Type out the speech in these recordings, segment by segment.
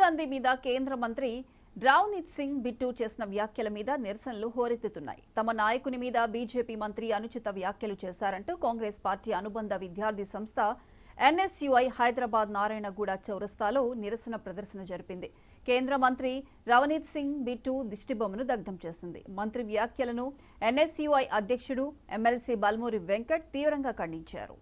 గాంధీ మీద కేంద్ర మంత్రి రావ్నీత్ సింగ్ బిట్టు చేసిన వ్యాఖ్యల మీద నిరసనలు హోరెత్తుతున్నాయి. తమ నాయకుని మీద బీజేపీ మంత్రి అనుచిత వ్యాఖ్యలు చేశారంటూ కాంగ్రెస్ పార్టీ అనుబంధ విద్యార్థి సంస్థ ఎన్ఎస్యుఐ హైదరాబాద్ నారాయణగూడ చౌరస్తాలో నిరసన ప్రదర్శన జరిపింది. కేంద్ర మంత్రి రావ్నీత్ సింగ్ బిట్టు దిష్టిబొమ్మను దగ్ధం చేసింది. మంత్రి వ్యాఖ్యలను ఎన్ఎస్యుఐ అధ్యక్షుడు ఎమ్మెల్సీ బల్మూరి వెంకట్ తీవ్రంగా ఖండించారు.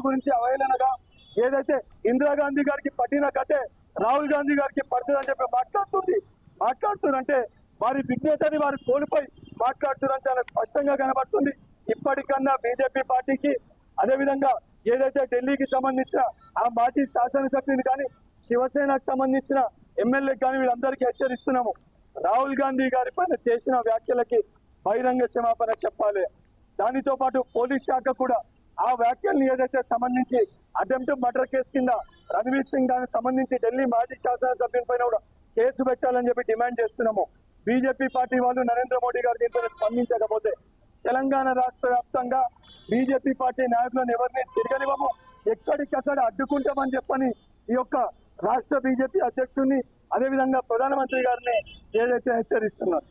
గురించి అవహేళనగా ఏదైతే ఇందిరాగాంధీ గారికి పట్టిన కథే రాహుల్ గాంధీ గారికి పడుతుందని చెప్పి మాట్లాడుతున్నారంటే వారి విజ్ఞతని వారు కోల్పోయి మాట్లాడుతున్నారని చాలా స్పష్టంగా కనబడుతుంది. ఇప్పటికన్నా బీజేపీ పార్టీకి అదేవిధంగా ఏదైతే ఢిల్లీకి సంబంధించిన ఆ మాజీ శాసనసభ్యుని కానీ శివసేనకు సంబంధించిన ఎమ్మెల్యేకి కానీ వీళ్ళందరికీ హెచ్చరిస్తున్నాము. రాహుల్ గాంధీ గారి పైన చేసిన వ్యాఖ్యలకి బహిరంగ క్షమాపణ చెప్పాలి. దానితో పాటు పోలీస్ శాఖ కూడా ఆ వ్యాఖ్యల్ని ఏదైతే సంబంధించి అటెంప్ట్ మర్డర్ కేసు కింద రణవీర్ సింగ్ దానికి సంబంధించి ఢిల్లీ మాజీ శాసనసభ్యుల పైన కూడా కేసు పెట్టాలని చెప్పి డిమాండ్ చేస్తున్నాము. బీజేపీ పార్టీ వాళ్ళు నరేంద్ర మోడీ గారు దీంతో స్పందించకపోతే తెలంగాణ రాష్ట్ర వ్యాప్తంగా బీజేపీ పార్టీ నాయకులను ఎవరిని తిరగనివ్వము, ఎక్కడికక్కడ అడ్డుకుంటామని చెప్పని ఈ యొక్క రాష్ట్ర బీజేపీ అధ్యక్షుడిని అదేవిధంగా ప్రధానమంత్రి గారిని ఏదైతే హెచ్చరిస్తున్నారు.